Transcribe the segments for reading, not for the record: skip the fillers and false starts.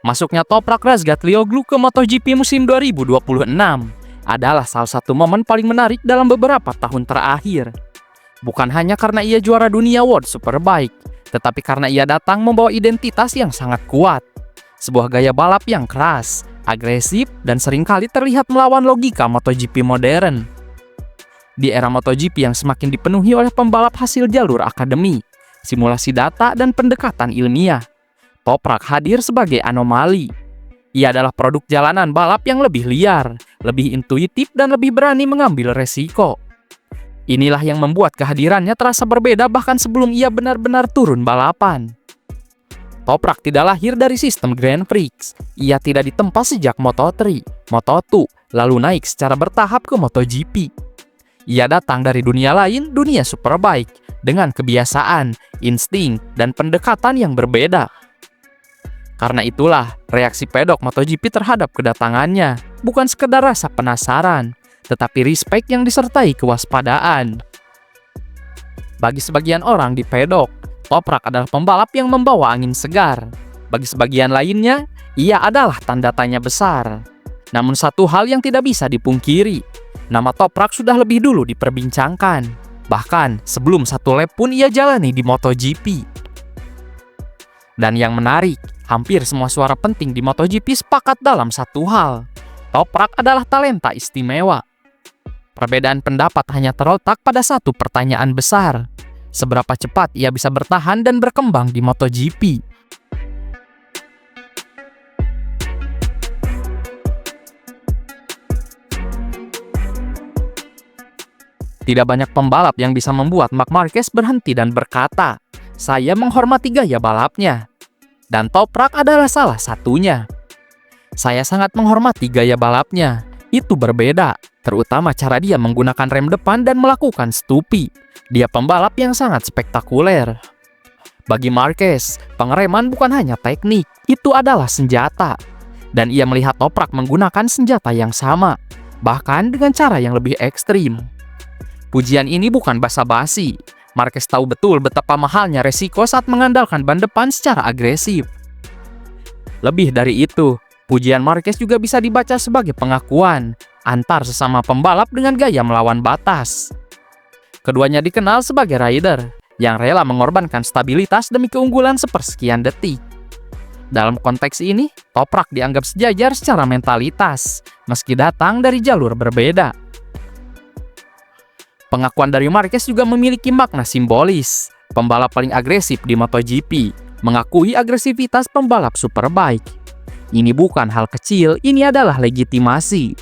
Masuknya Toprak Razgatlioglu ke MotoGP musim 2026 adalah salah satu momen paling menarik dalam beberapa tahun terakhir. Bukan hanya karena ia juara dunia World Superbike, tetapi karena ia datang membawa identitas yang sangat kuat. Sebuah gaya balap yang keras, agresif, dan seringkali terlihat melawan logika MotoGP modern. Di era MotoGP yang semakin dipenuhi oleh pembalap hasil jalur akademi, simulasi data, dan pendekatan ilmiah, Toprak hadir sebagai anomali. Ia adalah produk jalanan balap yang lebih liar, lebih intuitif, dan lebih berani mengambil resiko. Inilah yang membuat kehadirannya terasa berbeda bahkan sebelum ia benar-benar turun balapan. Toprak tidak lahir dari sistem Grand Prix. Ia tidak ditempa sejak Moto3, Moto2, lalu naik secara bertahap ke MotoGP. Ia datang dari dunia lain, dunia Superbike, dengan kebiasaan, insting, dan pendekatan yang berbeda. Karena itulah, reaksi pedok MotoGP terhadap kedatangannya bukan sekedar rasa penasaran, tetapi respect yang disertai kewaspadaan. Bagi sebagian orang di pedok, Toprak adalah pembalap yang membawa angin segar. Bagi sebagian lainnya, ia adalah tanda tanya besar. Namun satu hal yang tidak bisa dipungkiri, nama Toprak sudah lebih dulu diperbincangkan. Bahkan sebelum satu lap pun ia jalani di MotoGP. Dan yang menarik, hampir semua suara penting di MotoGP sepakat dalam satu hal. Toprak adalah talenta istimewa. Perbedaan pendapat hanya terletak pada satu pertanyaan besar. Seberapa cepat ia bisa bertahan dan berkembang di MotoGP? Tidak banyak pembalap yang bisa membuat Marc Marquez berhenti dan berkata, "Saya menghormati gaya balapnya." Dan Toprak adalah salah satunya. Saya sangat menghormati gaya balapnya. Itu berbeda, terutama cara dia menggunakan rem depan dan melakukan stupi. Dia pembalap yang sangat spektakuler. Bagi Marquez, pengereman bukan hanya teknik, itu adalah senjata. Dan ia melihat Toprak menggunakan senjata yang sama, bahkan dengan cara yang lebih ekstrim. Pujian ini bukan basa-basi. Marquez tahu betul betapa mahalnya resiko saat mengandalkan ban depan secara agresif. Lebih dari itu, pujian Marquez juga bisa dibaca sebagai pengakuan antar sesama pembalap dengan gaya melawan batas. Keduanya dikenal sebagai rider yang rela mengorbankan stabilitas demi keunggulan sepersekian detik. Dalam konteks ini, Toprak dianggap sejajar secara mentalitas, meski datang dari jalur berbeda. Pengakuan dari Marquez juga memiliki makna simbolis. Pembalap paling agresif di MotoGP mengakui agresivitas pembalap Superbike. Ini bukan hal kecil, ini adalah legitimasi.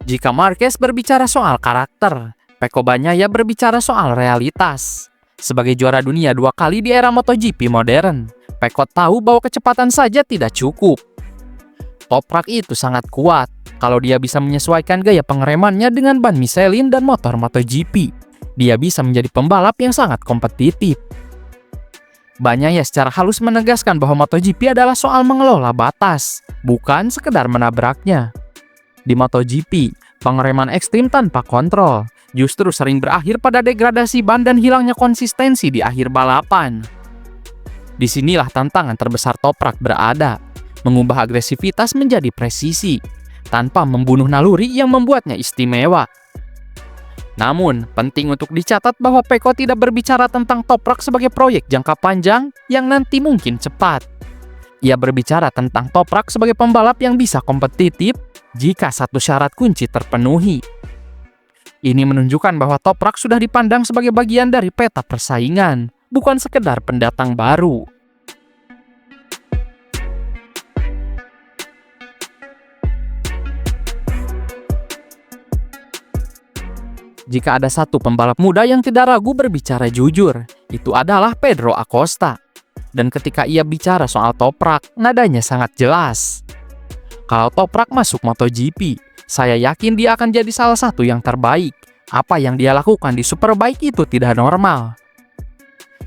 Jika Marquez berbicara soal karakter, Pecco Bagnaia berbicara soal realitas. Sebagai juara dunia 2 kali di era MotoGP modern, Pecco tahu bahwa kecepatan saja tidak cukup. Toprak itu sangat kuat kalau dia bisa menyesuaikan gaya pengeremannya dengan ban Michelin dan motor MotoGP. Dia bisa menjadi pembalap yang sangat kompetitif. Bagnaia secara halus menegaskan bahwa MotoGP adalah soal mengelola batas, bukan sekedar menabraknya. Di MotoGP, pengereman ekstrim tanpa kontrol justru sering berakhir pada degradasi ban dan hilangnya konsistensi di akhir balapan. Disinilah tantangan terbesar Toprak berada, mengubah agresivitas menjadi presisi, tanpa membunuh naluri yang membuatnya istimewa. Namun, penting untuk dicatat bahwa Pecco tidak berbicara tentang Toprak sebagai proyek jangka panjang yang nanti mungkin cepat. Ia berbicara tentang Toprak sebagai pembalap yang bisa kompetitif jika satu syarat kunci terpenuhi. Ini menunjukkan bahwa Toprak sudah dipandang sebagai bagian dari peta persaingan, bukan sekedar pendatang baru. Jika ada satu pembalap muda yang tidak ragu berbicara jujur, itu adalah Pedro Acosta. Dan ketika ia bicara soal Toprak, nadanya sangat jelas. Kalau Toprak masuk MotoGP, saya yakin dia akan jadi salah satu yang terbaik. Apa yang dia lakukan di Superbike itu tidak normal.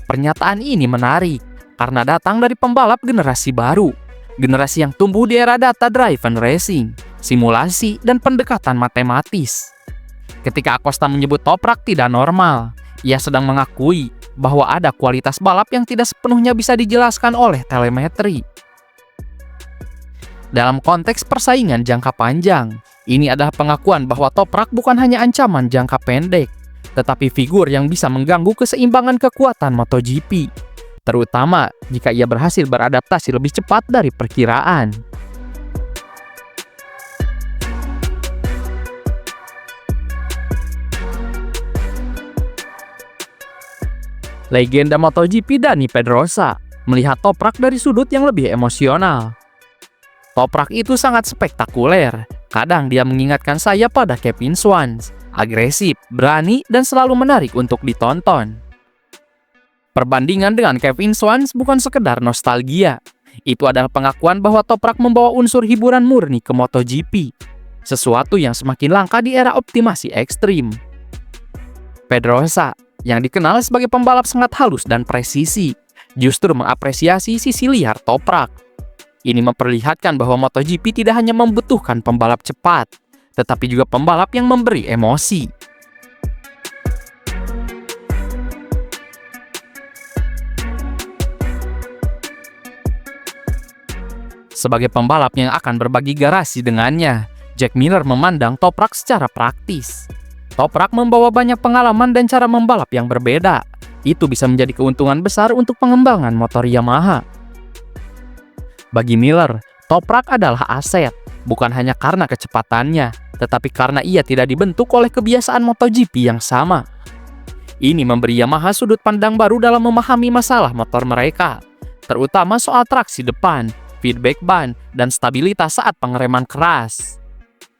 Pernyataan ini menarik karena datang dari pembalap generasi baru, generasi yang tumbuh di era data-driven racing, simulasi, dan pendekatan matematis. Ketika Acosta menyebut Toprak tidak normal, ia sedang mengakui bahwa ada kualitas balap yang tidak sepenuhnya bisa dijelaskan oleh telemetri. Dalam konteks persaingan jangka panjang, ini adalah pengakuan bahwa Toprak bukan hanya ancaman jangka pendek, tetapi figur yang bisa mengganggu keseimbangan kekuatan MotoGP, terutama jika ia berhasil beradaptasi lebih cepat dari perkiraan. Legenda MotoGP Dani Pedrosa melihat Toprak dari sudut yang lebih emosional. Toprak itu sangat spektakuler. Kadang dia mengingatkan saya pada Kevin Schwantz, agresif, berani, dan selalu menarik untuk ditonton. Perbandingan dengan Kevin Schwantz bukan sekedar nostalgia. Itu adalah pengakuan bahwa Toprak membawa unsur hiburan murni ke MotoGP, sesuatu yang semakin langka di era optimasi ekstrim. Pedrosa, yang dikenal sebagai pembalap sangat halus dan presisi, justru mengapresiasi sisi liar Toprak. Ini memperlihatkan bahwa MotoGP tidak hanya membutuhkan pembalap cepat, tetapi juga pembalap yang memberi emosi. Sebagai pembalap yang akan berbagi garasi dengannya, Jack Miller memandang Toprak secara praktis. Toprak membawa banyak pengalaman dan cara membalap yang berbeda. Itu bisa menjadi keuntungan besar untuk pengembangan motor Yamaha. Bagi Miller, Toprak adalah aset, bukan hanya karena kecepatannya, tetapi karena ia tidak dibentuk oleh kebiasaan MotoGP yang sama. Ini memberi Yamaha sudut pandang baru dalam memahami masalah motor mereka, terutama soal traksi depan, feedback ban, dan stabilitas saat pengereman keras.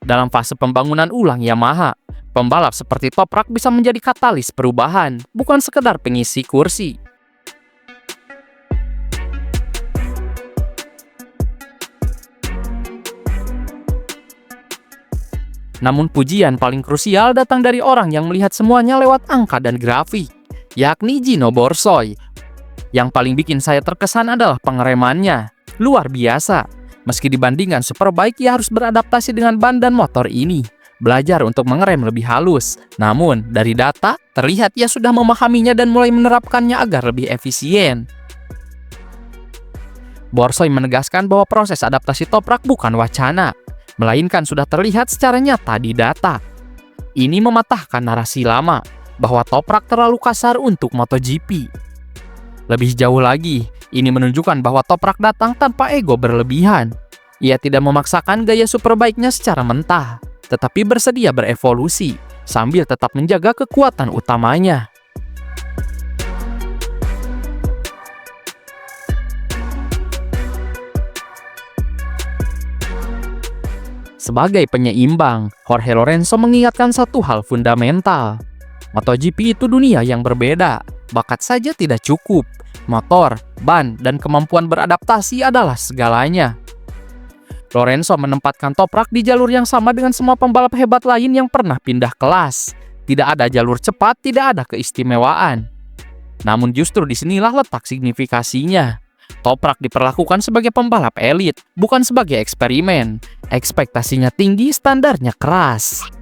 Dalam fase pembangunan ulang Yamaha, pembalap seperti Toprak bisa menjadi katalis perubahan, bukan sekedar pengisi kursi. Namun pujian paling krusial datang dari orang yang melihat semuanya lewat angka dan grafik, yakni Gino Borsoy. Yang paling bikin saya terkesan adalah pengeremannya. Luar biasa. Meski dibandingkan Superbike, ia harus beradaptasi dengan ban dan motor ini. Belajar untuk mengerem lebih halus. Namun, dari data, terlihat ia sudah memahaminya dan mulai menerapkannya agar lebih efisien. Borsoy menegaskan bahwa proses adaptasi Toprak bukan wacana, melainkan sudah terlihat secara nyata di data. Ini mematahkan narasi lama bahwa Toprak terlalu kasar untuk MotoGP. Lebih jauh lagi, ini menunjukkan bahwa Toprak datang tanpa ego berlebihan. Ia tidak memaksakan gaya Superbike-nya secara mentah, tetapi bersedia berevolusi sambil tetap menjaga kekuatan utamanya. Sebagai penyeimbang, Jorge Lorenzo mengingatkan satu hal fundamental. MotoGP itu dunia yang berbeda, bakat saja tidak cukup. Motor, ban, dan kemampuan beradaptasi adalah segalanya. Lorenzo menempatkan Toprak di jalur yang sama dengan semua pembalap hebat lain yang pernah pindah kelas. Tidak ada jalur cepat, tidak ada keistimewaan. Namun justru disinilah letak signifikasinya. Toprak diperlakukan sebagai pembalap elit, bukan sebagai eksperimen. Ekspektasinya tinggi, standarnya keras.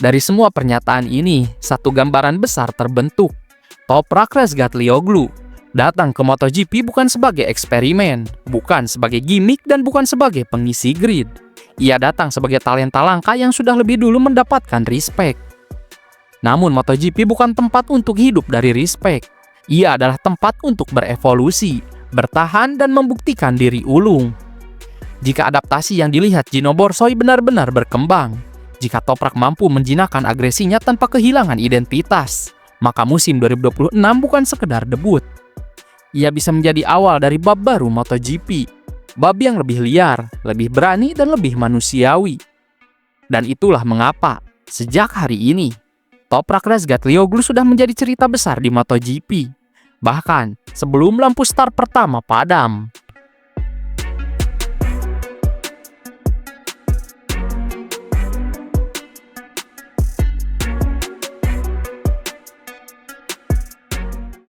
Dari semua pernyataan ini, satu gambaran besar terbentuk. Toprak Razgatlioglu datang ke MotoGP bukan sebagai eksperimen, bukan sebagai gimmick, dan bukan sebagai pengisi grid. Ia datang sebagai talenta langka yang sudah lebih dulu mendapatkan respect. Namun MotoGP bukan tempat untuk hidup dari respect. Ia adalah tempat untuk berevolusi, bertahan, dan membuktikan diri ulung. Jika adaptasi yang dilihat Gino Borsoy benar-benar berkembang, jika Toprak mampu menjinakkan agresinya tanpa kehilangan identitas, maka musim 2026 bukan sekedar debut. Ia bisa menjadi awal dari bab baru MotoGP. Bab yang lebih liar, lebih berani, dan lebih manusiawi. Dan itulah mengapa, sejak hari ini, Toprak Razgatlioglu sudah menjadi cerita besar di MotoGP. Bahkan, sebelum lampu start pertama padam.